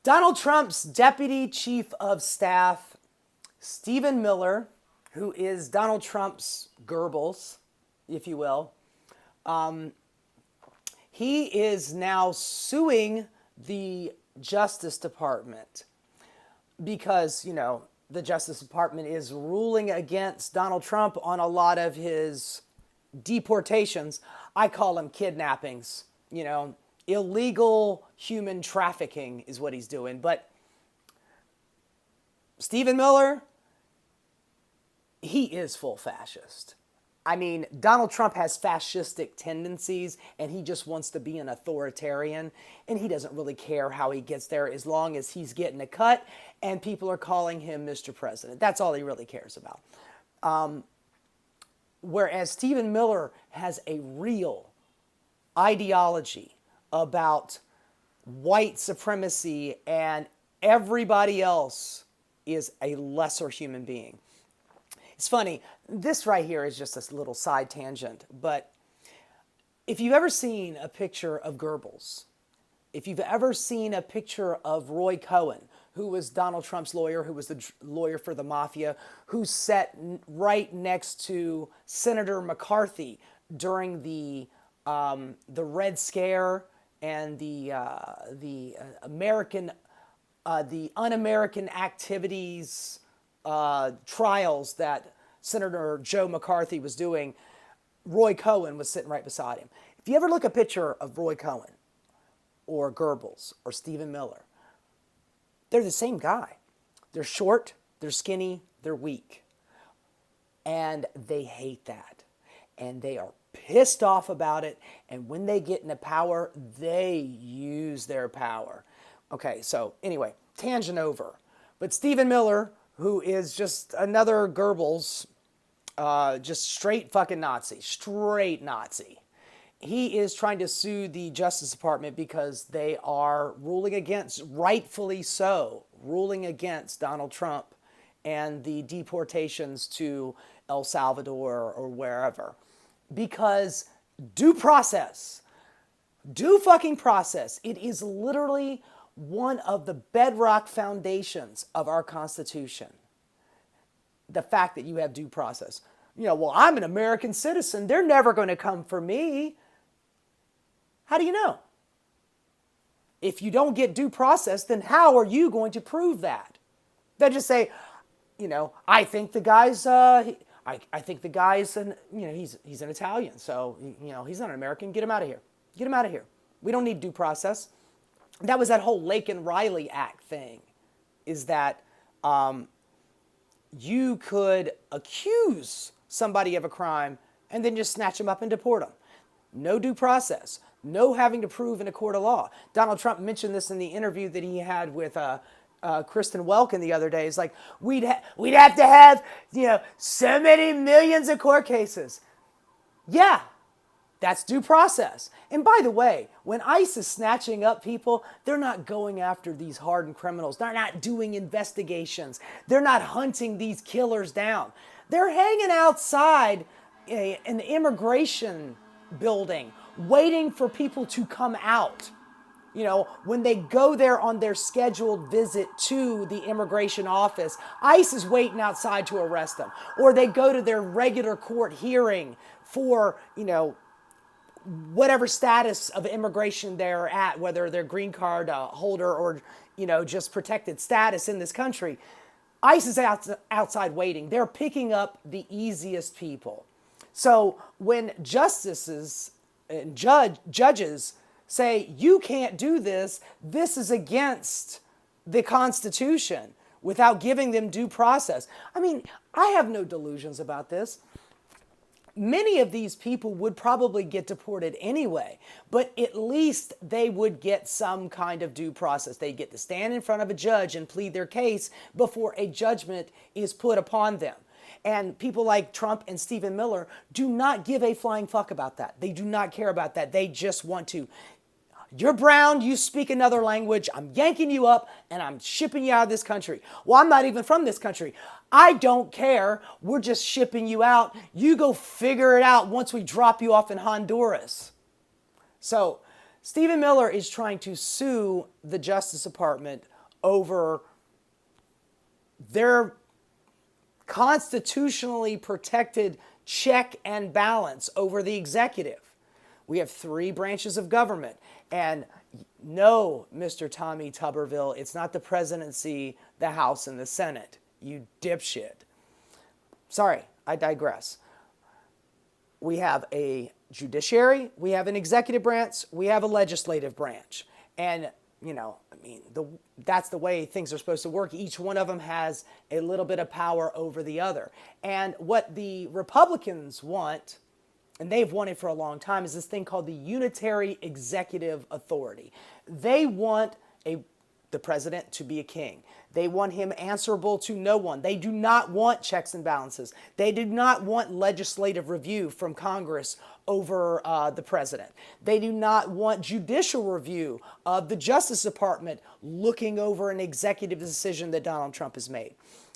Donald Trump's Deputy Chief of Staff, Stephen Miller, who is Donald Trump's Goebbels, if you will, he is now suing the Justice Department because, the Justice Department is ruling against Donald Trump on a lot of his deportations. I call them kidnappings, illegal human trafficking is what he's doing. But Stephen Miller, he is full fascist. I mean, Donald Trump has fascistic tendencies and he just wants to be an authoritarian and he doesn't really care how he gets there as long as he's getting a cut and people are calling him Mr. President. That's all he really cares about. Whereas Stephen Miller has a real ideology about white supremacy and everybody else is a lesser human being. It's funny, this right here is just a little side tangent, but if you've ever seen a picture of Goebbels, if you've ever seen a picture of Roy Cohn, who was Donald Trump's lawyer, who was the lawyer for the mafia, who sat right next to Senator McCarthy during the Red Scare and the un-American activities trials that Senator Joe McCarthy was doing, Roy Cohn was sitting right beside him. If you ever look at a picture of Roy Cohn or Goebbels or Stephen Miller, they're the same guy. They're short, they're skinny, they're weak. And they hate that. And they are pissed off about it. And when they get into power, they use their power. Okay, so anyway, tangent over. But Stephen Miller, who is just another Goebbels, just straight fucking Nazi, straight Nazi. He is trying to sue the Justice Department because they are ruling against, rightfully so, ruling against Donald Trump and the deportations to El Salvador or wherever. Because due process, due fucking process, it is literally one of the bedrock foundations of our Constitution. The fact that you have due process. Well, I'm an American citizen. They're never going to come for me. How do you know? If you don't get due process, then how are you going to prove that? They just say, I think the guy's, I think the guy's, he's an Italian, so, he's not an American. Get him out of here. Get him out of here. We don't need due process. That was that whole Lake and Riley Act thing, is that you could accuse somebody of a crime and then just snatch them up and deport them. No due process. No having to prove in a court of law. Donald Trump mentioned this in the interview that he had with Kristen Welken the other day. It's like, we'd have to have, so many millions of court cases. Yeah, that's due process. And by the way, when ICE is snatching up people, they're not going after these hardened criminals. They're not doing investigations. They're not hunting these killers down. They're hanging outside an immigration building, waiting for people to come out. When they go there on their scheduled visit to the immigration office, ICE is waiting outside to arrest them. Or they go to their regular court hearing for, whatever status of immigration they're at, whether they're green card holder or, just protected status in this country. ICE is outside waiting. They're picking up the easiest people. So when justices and judges say, you can't do this, this is against the Constitution, without giving them due process. I mean, I have no delusions about this. Many of these people would probably get deported anyway, but at least they would get some kind of due process. They get to stand in front of a judge and plead their case before a judgment is put upon them. And people like Trump and Stephen Miller do not give a flying fuck about that. They do not care about that. They just want to, you're brown, you speak another language, I'm yanking you up and I'm shipping you out of this country. Well, I'm not even from this country. I don't care. We're just shipping you out. You go figure it out once we drop you off in Honduras. So Stephen Miller is trying to sue the Justice Department over their constitutionally protected check and balance over the executive. We have 3 branches of government. And no, Mr. Tommy Tuberville, it's not the presidency, the House, and the Senate. You dipshit. Sorry, I digress. We have a judiciary, we have an executive branch, we have a legislative branch. And, that's the way things are supposed to work. Each one of them has a little bit of power over the other. And what the Republicans want, and they've wanted for a long time, is this thing called the unitary executive authority. They want the president to be a king. They want him answerable to no one. They do not want checks and balances. They do not want legislative review from Congress over the president. They do not want judicial review of the Justice Department looking over an executive decision that Donald Trump has made.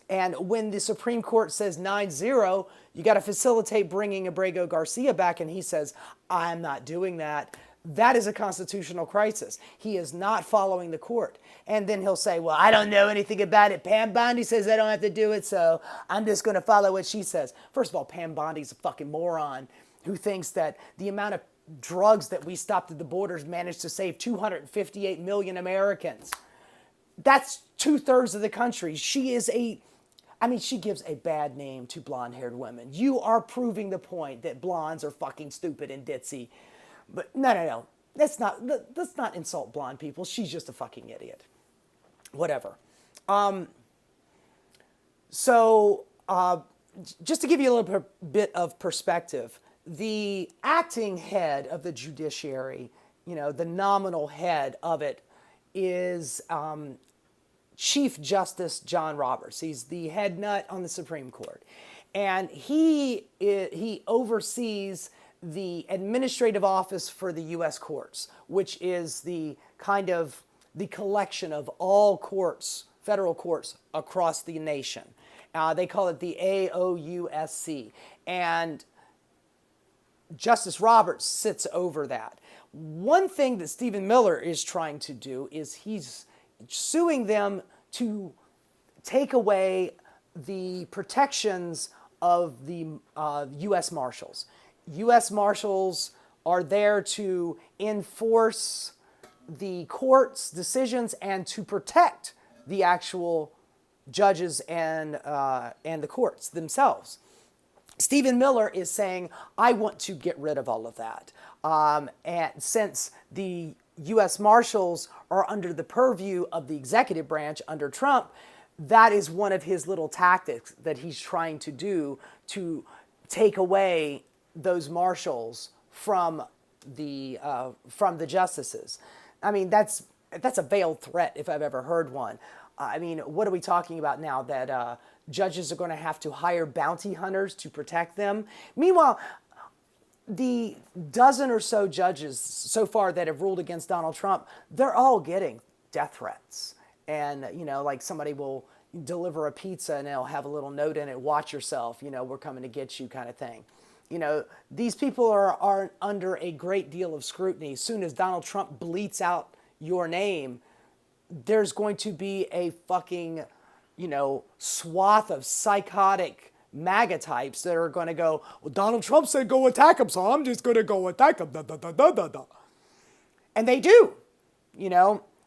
And when the Supreme Court says 9-0, you got to facilitate bringing Abrego Garcia back, and he says, I'm not doing that. That is a constitutional crisis. He is not following the court. And then he'll say, well, I don't know anything about it. Pam Bondi says I don't have to do it, so I'm just going to follow what she says. First of all, Pam Bondi's a fucking moron who thinks that the amount of drugs that we stopped at the borders managed to save 258 million Americans. That's 2/3 of the country. She gives a bad name to blonde-haired women. You are proving the point that blondes are fucking stupid and ditzy. But no. Let's not insult blonde people. She's just a fucking idiot. Whatever. Just to give you a little bit of perspective, the acting head of the judiciary, the nominal head of it, is Chief Justice John Roberts. He's the head nut on the Supreme Court. And he oversees the administrative office for the U.S. courts, which is the collection of all courts, federal courts across the nation. They call it the AOUSC. And Justice Roberts sits over that. One thing that Stephen Miller is trying to do is he's suing them to take away the protections of the U.S. Marshals. U.S. Marshals are there to enforce the court's decisions and to protect the actual judges and the courts themselves. Stephen Miller is saying, I want to get rid of all of that. And since the U.S. Marshals are under the purview of the executive branch under Trump, that is one of his little tactics that he's trying to do to take away those marshals from the justices. That's a veiled threat if I've ever heard one. What are we talking about now? That judges are going to have to hire bounty hunters to protect them? Meanwhile, the dozen or so judges so far that have ruled against Donald Trump, they're all getting death threats. And, like somebody will deliver a pizza and they'll have a little note in it, watch yourself, we're coming to get you kind of thing. These people are under a great deal of scrutiny. As soon as Donald Trump bleats out your name, there's going to be a fucking, swath of psychotic MAGA types that are going to go, well, Donald Trump said go attack him, so I'm just going to go attack him. Da, da, da, da, da, da. And they do,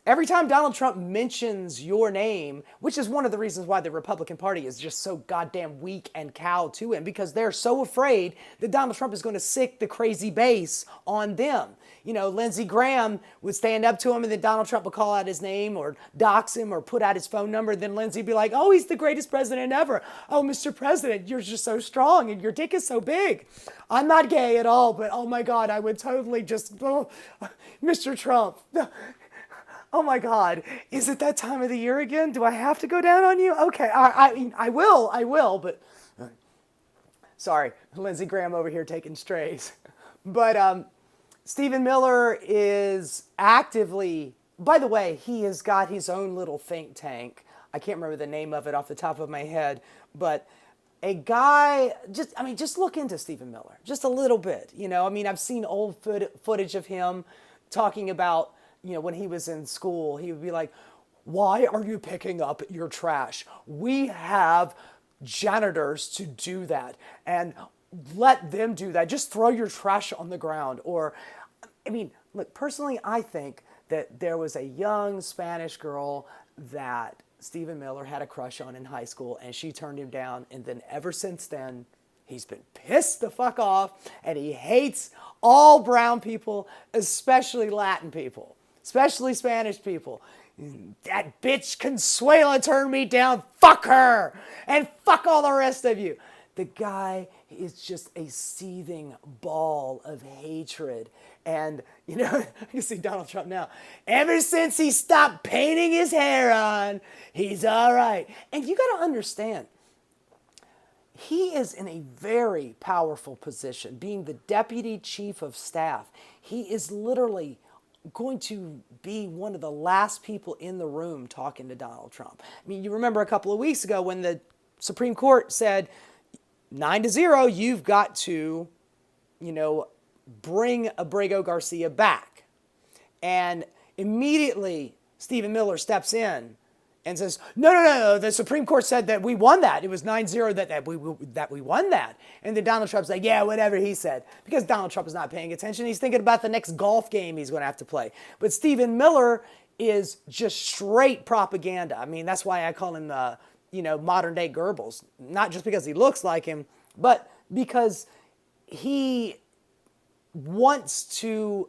Every time Donald Trump mentions your name, which is one of the reasons why the Republican Party is just so goddamn weak and cowed to him, because they're so afraid that Donald Trump is going to sick the crazy base on them. Lindsey Graham would stand up to him and then Donald Trump would call out his name or dox him or put out his phone number. Then Lindsey would be like, oh, he's the greatest president ever. Oh, Mr. President, you're just so strong and your dick is so big. I'm not gay at all, but oh my God, I would totally just, Mr. Trump. Oh my God, is it that time of the year again? Do I have to go down on you? Okay, I will, but sorry, Lindsey Graham over here taking strays. But Stephen Miller is actively, by the way, he has got his own little think tank. I can't remember the name of it off the top of my head, but a guy, just look into Stephen Miller, just a little bit. I've seen old footage of him talking about, when he was in school, he would be like, why are you picking up your trash? We have janitors to do that, and let them do that. Just throw your trash on the ground. Or, I mean, look, personally, I think that there was a young Spanish girl that Stephen Miller had a crush on in high school, and she turned him down. And then ever since then, he's been pissed the fuck off, and he hates all brown people, especially Latin people, especially Spanish people. That bitch Consuela turned me down. Fuck her. And fuck all the rest of you. The guy is just a seething ball of hatred. And, you can see Donald Trump now. Ever since he stopped painting his hair on, he's all right. And you got to understand, he is in a very powerful position, being the deputy chief of staff. He is literally going to be one of the last people in the room talking to Donald Trump. I mean, you remember a couple of weeks ago when the Supreme Court said 9-0, you've got to, bring Abrego Garcia back. And immediately Stephen Miller steps in and says, no, the Supreme Court said that we won that. It was 9-0 that we won that. And then Donald Trump's like, yeah, whatever he said. Because Donald Trump is not paying attention. He's thinking about the next golf game he's going to have to play. But Stephen Miller is just straight propaganda. I mean, that's why I call him the, modern day Goebbels. Not just because he looks like him, but because he wants to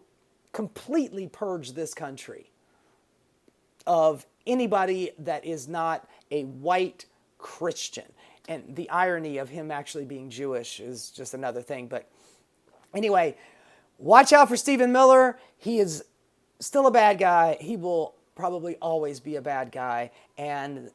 completely purge this country of anybody that is not a white Christian. And the irony of him actually being Jewish is just another thing. But anyway, watch out for Stephen Miller. He is still a bad guy. He will probably always be a bad guy. And,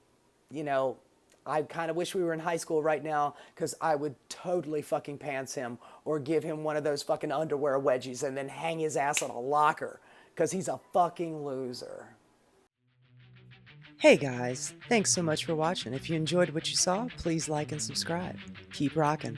I kind of wish we were in high school right now, because I would totally fucking pants him or give him one of those fucking underwear wedgies and then hang his ass on a locker, because he's a fucking loser. Hey guys, thanks so much for watching. If you enjoyed what you saw, please like and subscribe. Keep rocking.